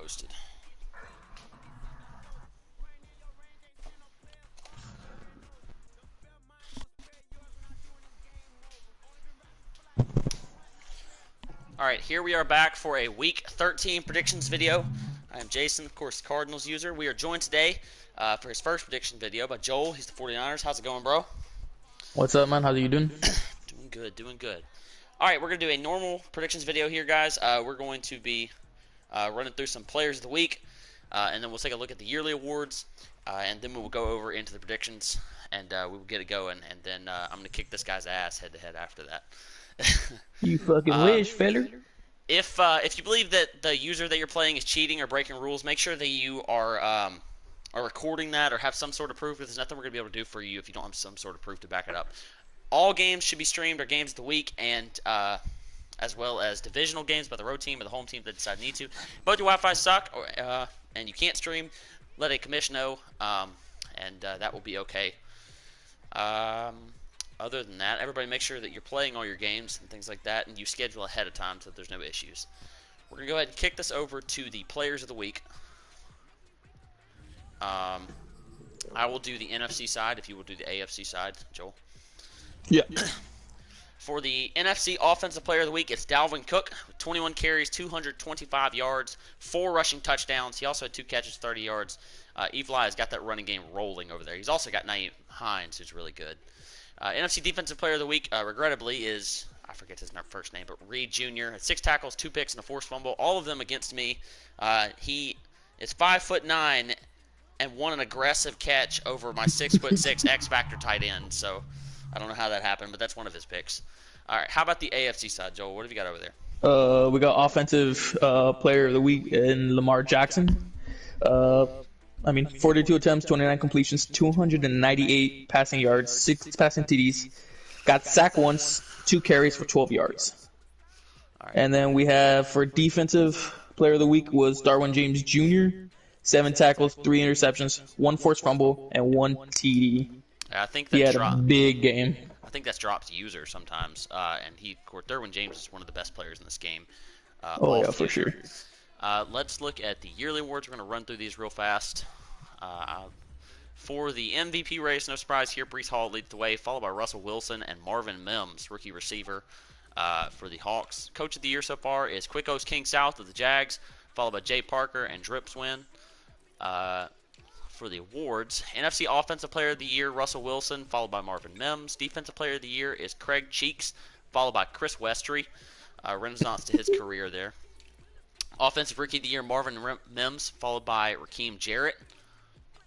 posted. All right, here we are back for a Week 13 predictions video. I am Jason, of course, Cardinals user. We are joined today for his first prediction video by Joel. He's the 49ers. How's it going, bro? What's up, man? How are you doing? Doing good, doing good. All right, we're going to do a normal predictions video here, guys. We're going to be running through some players of the week, and then we'll take a look at the yearly awards, and then we'll go over into the predictions, and we will get it going, and then I'm going to kick this guy's ass head-to-head after that. You fucking wish, feller. If you believe that the user that you're playing is cheating or breaking rules, make sure that you are recording that or have some sort of proof. There's nothing we're going to be able to do for you if you don't have some sort of proof to back it up. All games should be streamed, or games of the week, and as well as divisional games by the road team or the home team that decide need to. But your Wi-Fi suck and you can't stream, let a commission know, and that will be okay. Other than that, everybody make sure that you're playing all your games and things like that, and you schedule ahead of time so that there's no issues. We're going to go ahead and kick this over to the players of the week. I will do the NFC side if you will do the AFC side, Joel. Yeah. For the NFC Offensive Player of the Week, it's Dalvin Cook with 21 carries, 225 yards, 4 rushing touchdowns. He also had 2 catches, 30 yards. Eli has got that running game rolling over there. He's also got Nyheim Hines, who's really good. NFC Defensive Player of the Week, regrettably, is, I forget his first name, but Reed Jr. 6 tackles, 2 picks, and a forced fumble. All of them against me. He is 5'9" and won an aggressive catch over my 6'6" X Factor tight end. So I don't know how that happened, but that's one of his picks. All right, how about the AFC side, Joel? What have you got over there? We got offensive player of the week in Lamar Jackson. 42 attempts, 29 completions, 298 passing yards, 6 passing TDs. Got sacked once, 2 carries for 12 yards. All right. And then we have for defensive player of the week was Darwin James Jr. 7 tackles, 3 interceptions, 1 forced fumble, and 1 TD. I think He that had a big game. I think that's dropped user sometimes, and of course, Derwin James is one of the best players in this game. For sure. Let's look at the yearly awards. We're going to run through these real fast. For the MVP race, no surprise here, Breece Hall leads the way, followed by Russell Wilson and Marvin Mims, rookie receiver for the Hawks. Coach of the year so far is Quickos King South of the Jags, followed by Jay Parker and Dripswin. For the awards, NFC Offensive Player of the Year, Russell Wilson, followed by Marvin Mims. Defensive Player of the Year is Craig Cheeks, followed by Chris Westry. Renaissance to his career there. Offensive Rookie of the Year, Marvin Mims, followed by Raheem Jarrett.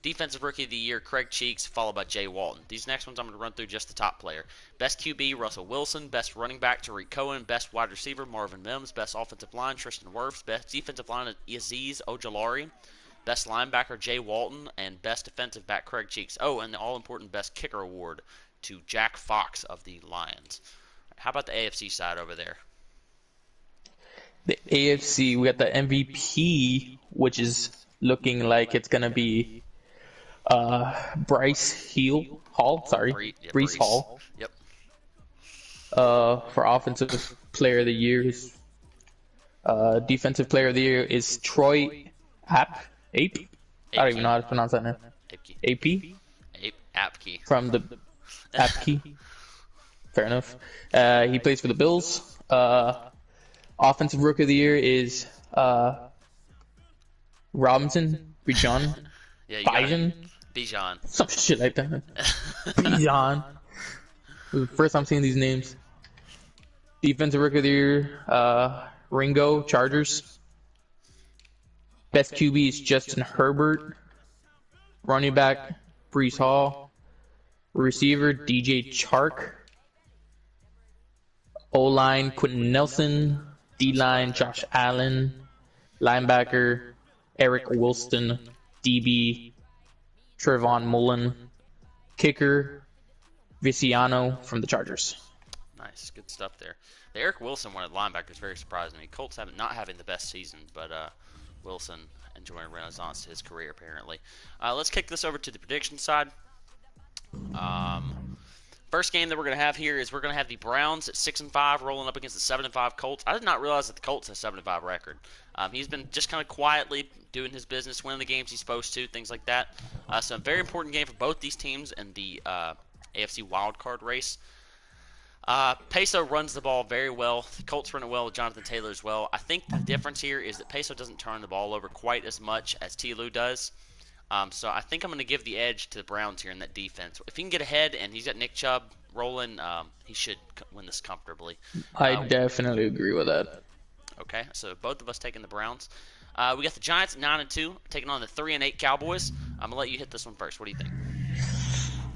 Defensive Rookie of the Year, Craig Cheeks, followed by Jay Walton. These next ones I'm going to run through just the top player. Best QB, Russell Wilson. Best running back, Tariq Cohen. Best wide receiver, Marvin Mims. Best offensive line, Tristan Wirfs. Best defensive line, Azeez Ojulari. Best linebacker, Jay Walton. And best defensive back, Craig Cheeks. Oh, and the all-important best kicker award to Jack Fox of the Lions. How about the AFC side over there? The AFC, we got the MVP, which is looking like it's going to be Breece Hall. Yep. For offensive player of the year, defensive player of the year is Troy Ape. I don't even know how to pronounce that name. Apke. From the Apke. Fair enough. He plays for the Bills. Offensive rookie of the year is Robinson Bijan. Yeah, Bijan. Some shit like that. Bijan. First time seeing these names. Defensive rookie of the year, Ringo, Chargers. Best QB is Justin Herbert. Running back, Breece Hall. Receiver, DJ Chark. O-line, Quentin Nelson. D-line, Josh Allen. Linebacker, Eric Wilson. DB, Trevon Mullen. Kicker, Viciano from the Chargers. Nice, good stuff there. The Eric Wilson one at linebacker is very surprising me. Colts not having the best season, but Wilson enjoying a renaissance to his career apparently. Let's kick this over to the prediction side. First game that we're going to have here is we're going to have the Browns at 6-5 rolling up against the 7-5 Colts. I did not realize that the Colts have a 7-5 record. He's been just kind of quietly doing his business, winning the games he's supposed to, things like that. So a very important game for both these teams in the AFC wildcard race. Peso runs the ball very well. The Colts run it well with Jonathan Taylor as well. I think the difference here is that Peso doesn't turn the ball over quite as much as T. Lou does. So I think I'm going to give the edge to the Browns here in that defense. If he can get ahead and he's got Nick Chubb rolling, he should win this comfortably. I definitely agree with that. Okay, so both of us taking the Browns. We got the Giants at 9-2 taking on the 3-8 Cowboys. I'm gonna let you hit this one first. What do you think?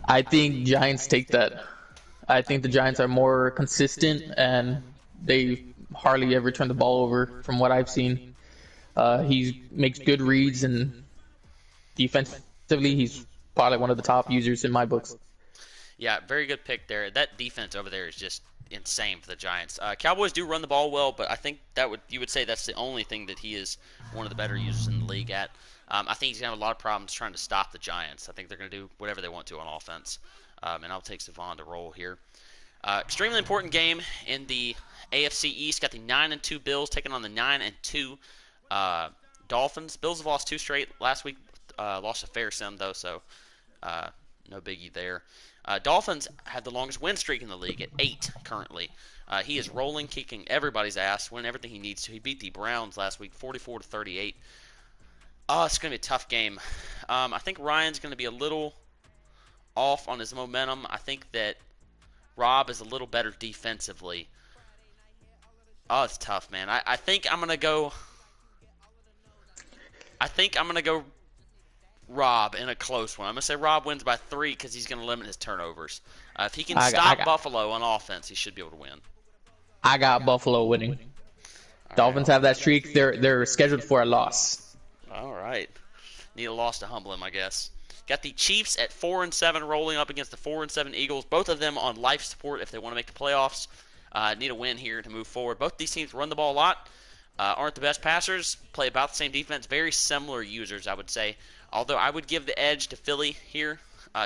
I think Giants take that. I think the Giants are more consistent and they hardly ever turn the ball over from what I've seen. He makes good reads and defensively he's probably one of the top users in my books. Yeah, very good pick there. That defense over there is just insane for the Giants. Cowboys do run the ball well, but I think you would say that's the only thing that he is one of the better users in the league at. I think he's going to have a lot of problems trying to stop the Giants. I think they're going to do whatever they want to on offense. And I'll take Savon to roll here. Extremely important game in the AFC East. Got the 9-2 Bills taking on the 9-2 Dolphins. Bills have lost 2 straight last week. Lost a fair sim, though, so no biggie there. Dolphins have the longest win streak in the league at 8 currently. He is rolling, kicking everybody's ass, winning everything he needs to. He beat the Browns last week 44-38. Oh, it's going to be a tough game. I think Ryan's going to be a little off on his momentum. I think that Rob is a little better defensively. Oh, it's tough, man. I think I'm going to go Rob in a close one. I'm going to say Rob wins by 3 because he's going to limit his turnovers. If he can stop Buffalo on offense, he should be able to win. I got Buffalo winning. Dolphins have that streak. They're scheduled for a loss. All right. Need a loss to humble him, I guess. Got the Chiefs at 4-7 rolling up against the 4-7 Eagles. Both of them on life support if they want to make the playoffs. Need a win here to move forward. Both these teams run the ball a lot. Aren't the best passers. Play about the same defense. Very similar users, I would say. Although I would give the edge to Philly here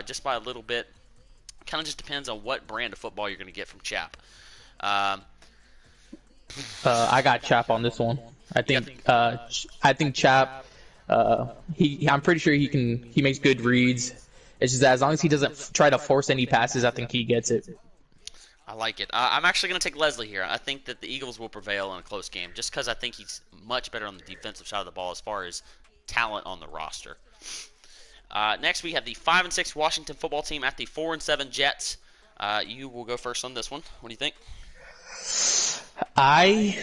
just by a little bit. Kind of just depends on what brand of football you're going to get from Chap. I got Chap on this one. I think Chap. I'm pretty sure he makes good reads. It's just that as long as he doesn't try to force any passes, I think he gets it. I like it. I'm actually going to take Leslie here. I think that the Eagles will prevail in a close game just because I think he's much better on the defensive side of the ball as far as talent on the roster. Next, we have the 5-6 Washington football team at the 4-7 Jets. You will go first on this one. What do you think? I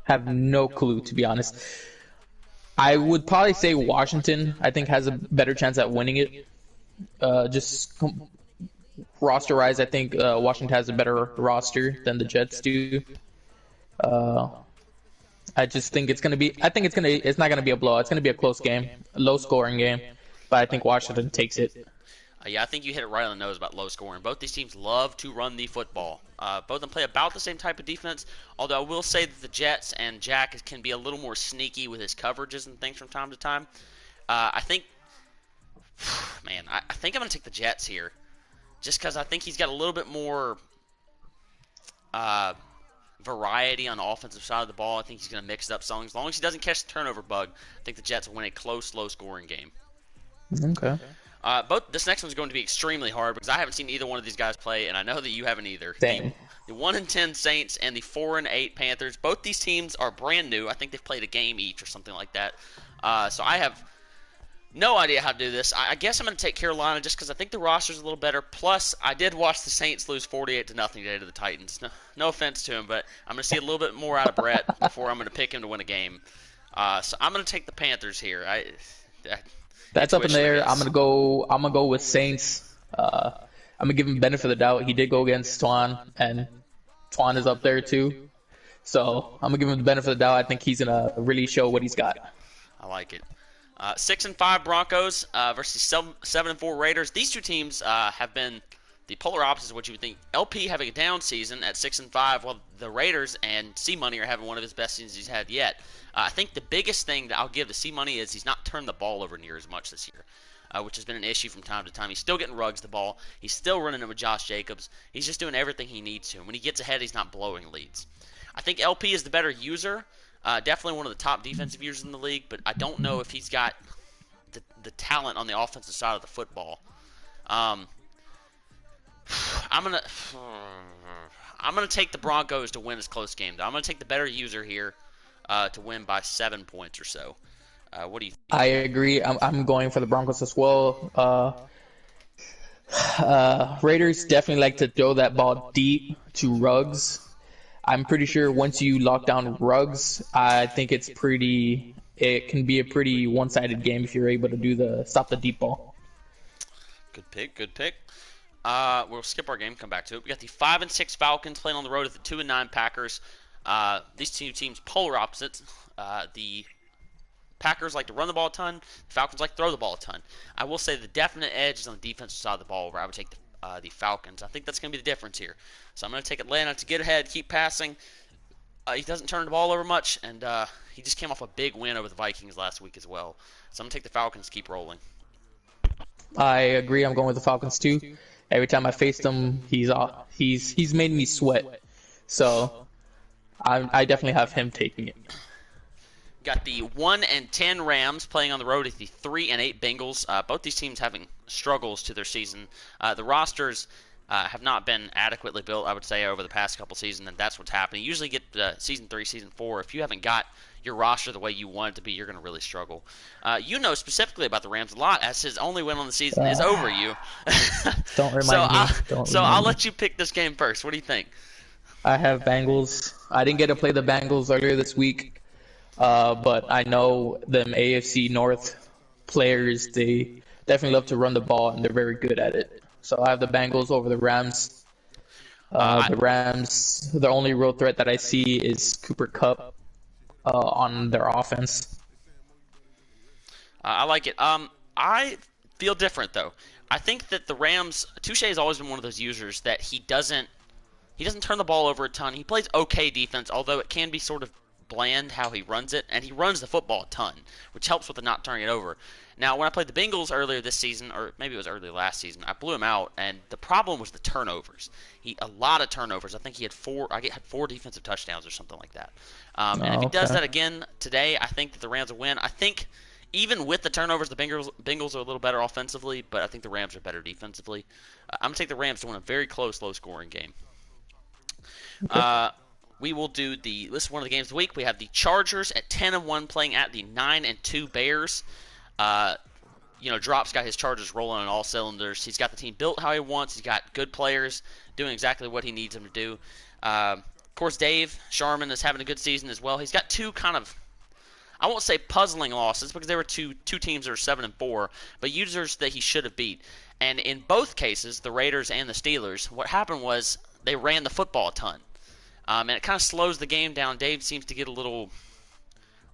have no clue, to be honest. I would probably say Washington, I think, has a better chance at winning it. Roster-wise, I think Washington has a better roster than the Jets do. I just think it's not gonna be a blowout. It's gonna be a close game, a low-scoring game, but I think Washington takes it. Yeah, I think you hit it right on the nose about low scoring. Both these teams love to run the football. Both of them play about the same type of defense, although I will say that the Jets and Jack can be a little more sneaky with his coverages and things from time to time. I think I'm going to take the Jets here just because I think he's got a little bit more variety on the offensive side of the ball. I think he's going to mix it up some. As long as he doesn't catch the turnover bug, I think the Jets will win a close, low-scoring game. Okay. This next one's going to be extremely hard because I haven't seen either one of these guys play, and I know that you haven't either. Same. The 1-10 Saints and the 4-8 Panthers. Both these teams are brand new. I think they've played a game each or something like that. So I have no idea how to do this. I guess I'm going to take Carolina just because I think the roster's a little better. Plus, I did watch the Saints lose 48-0 today to the Titans. No offense to him, but I'm going to see a little bit more out of Brett before I'm going to pick him to win a game. So I'm going to take the Panthers here. That's up in the air. I'm gonna go with Saints. I'm gonna give him benefit of the doubt. He did go against Twan, and Twan is up there too. So I'm gonna give him the benefit of the doubt. I think he's gonna really show what he's got. I like it. 6-5 Broncos versus 7-4 Raiders. These two teams have been the polar opposites of what you would think. LP having a down season at 6-5, while the Raiders and C Money are having one of his best seasons he's had yet. I think the biggest thing that I'll give to C Money is he's not turned the ball over near as much this year. which has been an issue from time to time. He's still getting Ruggs the ball. He's still running it with Josh Jacobs. He's just doing everything he needs to. And when he gets ahead, he's not blowing leads. I think LP is the better user. Definitely one of the top defensive users in the league, but I don't know if he's got the talent on the offensive side of the football. I'm gonna take the Broncos to win this close game. I'm gonna take the better user here to win by 7 points or so. What do you think? I agree. I'm going for the Broncos as well. Raiders definitely like to throw that ball deep to Ruggs. I'm pretty sure once you lock down Ruggs, I think it can be a pretty one-sided game if you're able to do stop the deep ball. Good pick. We'll skip our game, come back to it. We got the 5-6 Falcons playing on the road at the 2-9 Packers. These two teams polar opposites. The Packers like to run the ball a ton. The Falcons like to throw the ball a ton. I will say the definite edge is on the defensive side of the ball, where I would take the Falcons. I think that's going to be the difference here. So I'm going to take Atlanta to get ahead, keep passing. He doesn't turn the ball over much, and he just came off a big win over the Vikings last week as well. So I'm going to take the Falcons to keep rolling. I agree. I'm going with the Falcons too. Every time I faced him, he's made me sweat. So I definitely have him taking it. Got the 1-10 Rams playing on the road at the 3-8 Bengals. Both these teams having struggles to their season. The rosters have not been adequately built, I would say, over the past couple seasons, and that's what's happening. You usually get season 3, season 4. If you haven't got your roster the way you want it to be, you're going to really struggle. You know specifically about the Rams a lot, as his only win on the season is over you. Don't remind me. I'll let you pick this game first. What do you think? I have Bengals. I didn't get to play the Bengals earlier this week, but I know them AFC North players, they definitely love to run the ball, and they're very good at it. So I have the Bengals over the Rams. The Rams, the only real threat that I see is Cooper Kupp on their offense. I like it. I feel different, though. I think that the Rams, Touche has always been one of those users that he doesn't turn the ball over a ton. He plays okay defense, although it can be sort of bland how he runs it, and he runs the football a ton, which helps with the not turning it over. Now, when I played the Bengals earlier this season, or maybe it was early last season, I blew him out, and the problem was the turnovers. A lot of turnovers. I think he had four defensive touchdowns or something like that. And if he does that again today, I think that the Rams will win. I think even with the turnovers, the Bengals are a little better offensively, but I think the Rams are better defensively. I'm going to take the Rams to win a very close, low-scoring game. Okay. We will do this is one of the games of the week. We have the Chargers at 10-1 playing at the 9-2 Bears. Drop's got his Chargers rolling on all cylinders. He's got the team built how he wants. He's got good players doing exactly what he needs them to do. Of course, Dave Sharman is having a good season as well. He's got two kind of, I won't say puzzling losses because there were two teams that are 7-4, but users that he should have beat. And in both cases, the Raiders and the Steelers, what happened was they ran the football a ton. And it kind of slows the game down. Dave seems to get a little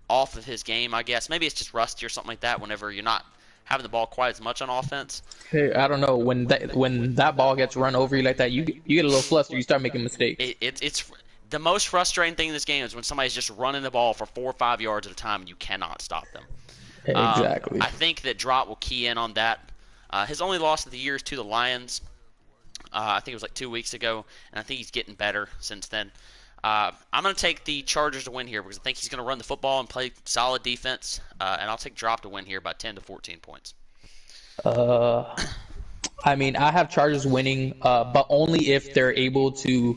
off of his game, I guess. Maybe it's just rusty or something like that whenever you're not having the ball quite as much on offense. Hey, I don't know. When that ball gets run over you like that, you get a little flustered. You start making mistakes. It's the most frustrating thing in this game is when somebody's just running the ball for 4 or 5 yards at a time and you cannot stop them. Exactly. I think that Drop will key in on that. His only loss of the year is to the Lions. I think it was like 2 weeks ago, and I think he's getting better since then. I'm going to take the Chargers to win here because I think he's going to run the football and play solid defense, and I'll take Drop to win here by 10 to 14 points. I mean, I have Chargers winning, but only if they're able to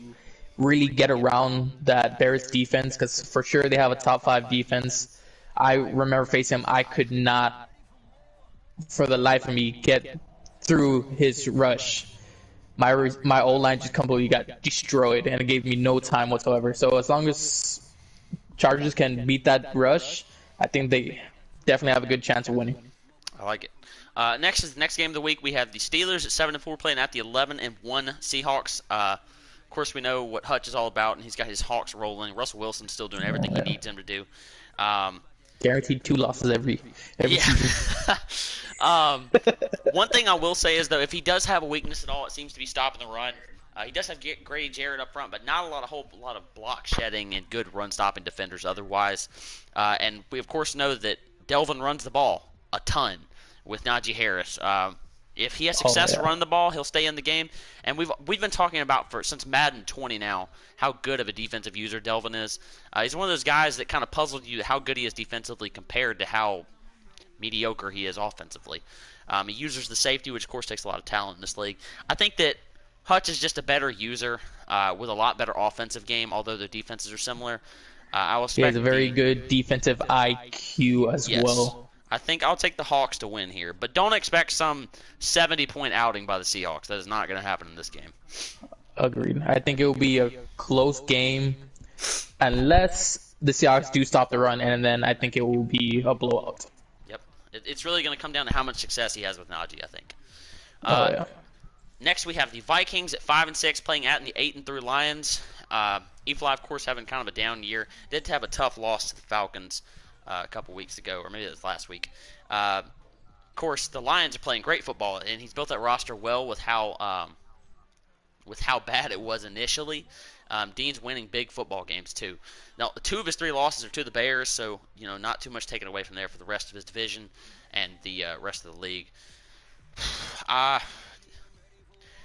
really get around that Bears defense, because for sure they have a top 5 defense. I remember facing him. I could not, for the life of me, get through his rush. My O-line just completely got destroyed, and it gave me no time whatsoever. So as long as Chargers can beat that rush, I think they definitely have a good chance of winning. I like it. Next is the next game of the week. We have the Steelers at 7-4 playing at the 11-1 Seahawks. Of course, we know what Hutch is all about, and he's got his Hawks rolling. Russell Wilson's still doing everything he needs him to do. Guaranteed 2 losses every season. One thing I will say is, though, if he does have a weakness at all, it seems to be stopping the run. He does have Grady Jarrett up front, but not a whole lot of block shedding and good run-stopping defenders otherwise. And we, of course, know that Delvin runs the ball a ton, with Najee Harris. If he has Oh success yeah. running the ball, he'll stay in the game. And we've been talking about since Madden 20 now how good of a defensive user Delvin is. He's one of those guys that kind of puzzled you how good he is defensively compared to how mediocre he is offensively. He uses the safety, which of course takes a lot of talent in this league. I think that Hutch is just a better user with a lot better offensive game, although their defenses are similar. I will He has a expect very good defensive IQ as yes. well. I think I'll take the Hawks to win here, but don't expect some 70-point outing by the Seahawks. That is not going to happen in this game. Agreed. I think it will be a close game unless the Seahawks do stop the run, and then I think it will be a blowout. Yep. It's really going to come down to how much success he has with Najee, I think. Oh yeah. Next, we have the Vikings at 5-6 playing at the 8-3 Lions. Efly, of course, having kind of a down year. Did have a tough loss to the Falcons a couple weeks ago, or maybe it was last week. Of course, the Lions are playing great football, and he's built that roster well with how bad it was initially. Dean's winning big football games too. Now, 2 of his 3 losses are to the Bears, so not too much taken away from there for the rest of his division and the rest of the league.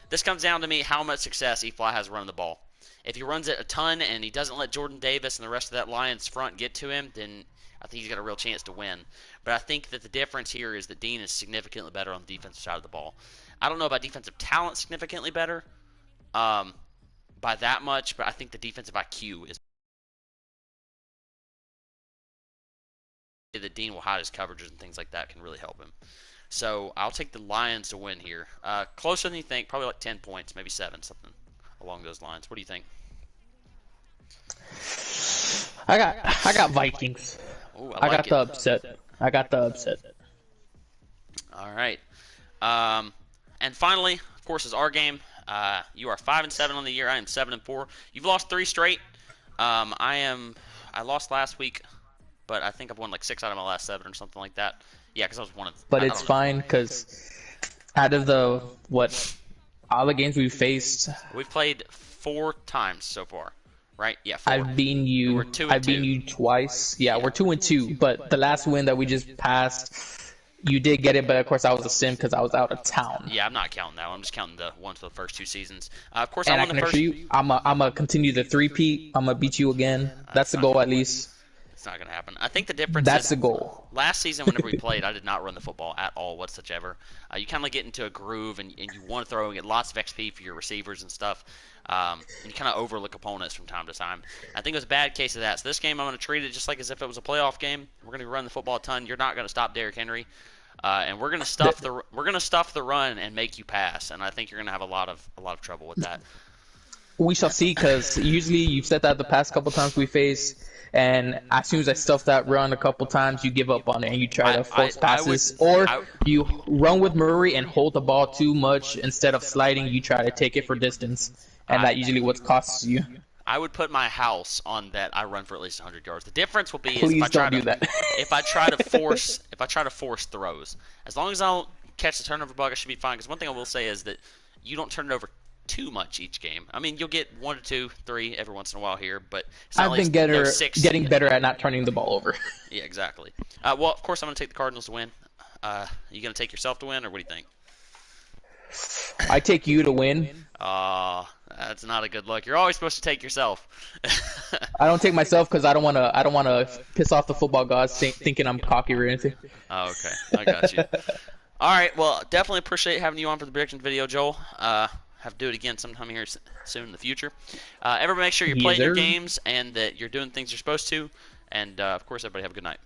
This comes down to me how much success Efly has running the ball. If he runs it a ton and he doesn't let Jordan Davis and the rest of that Lions front get to him, then I think he's got a real chance to win. But I think that the difference here is that Dean is significantly better on the defensive side of the ball. I don't know about defensive talent significantly better by that much, but I think the defensive IQ is that Dean will hide his coverages and things like that can really help him. So I'll take the Lions to win here. Closer than you think, probably like 10 points, maybe 7, something along those lines. What do you think? I got Vikings. Ooh, I like got it. the upset. I got the upset. All right. And finally, of course, is our game. You are 5-7 on the year. I am 7-4. You've lost 3 straight. I lost last week, but I think I've won like 6 out of my last 7 or something like that. Yeah, because I was one of. But it's fine because out of all the games we've faced, We've played 4 times so far, right? Yeah, 4. I've beaten you. We're 2-2. I've beaten you twice. Yeah, we're 2-2. But the last win that we just passed, you did get it. But of course, I was a sim because I was out of town. Yeah, I'm not counting that one. I'm just counting the ones for the first 2 seasons. Of course, And I I won can the assure first. you, I'm gonna continue the three-peat. I'm gonna beat you again. That's the goal, at least. It's not going to happen. I think the difference That's is the goal. last season, whenever we played, I did not run the football at all whatsoever. You kind of get into a groove, and you want to throw and get lots of XP for your receivers and stuff. And you kind of overlook opponents from time to time. I think it was a bad case of that. So this game, I'm going to treat it just like as if it was a playoff game. We're going to run the football a ton. You're not going to stop Derrick Henry, and we're going to stuff the run and make you pass. And I think you're going to have a lot of trouble with that. We shall see, because usually you've said that the past couple times we faced, and as soon as I stuff that run a couple times, you give up on it and you try to force passes, or you run with Murray and hold the ball too much instead of sliding. You try to take it for distance, and that usually what costs you. I would put my house on that. I run for at least 100 yards. The difference will be is Please don't do that. if I try to force throws. As long as I don't catch the turnover bug, I should be fine. Because one thing I will say is that you don't turn it over too much each game. I mean, you'll get 1 to 2, 3 every once in a while here, but it's not I've like been 6. getting better at not turning the ball over. Yeah, exactly. Well, of course, I'm going to take the Cardinals to win. You going to take yourself to win, or what do you think? I take you to win. That's not a good look. You're always supposed to take yourself. I don't take myself because I don't want to piss off the football gods thinking I'm cocky or anything. Oh, okay. I got you. All right. Well, definitely appreciate having you on for the prediction video, Joel. Have to do it again sometime here soon in the future. Everybody make sure you're playing your games and that you're doing things you're supposed to. And, of course, everybody have a good night.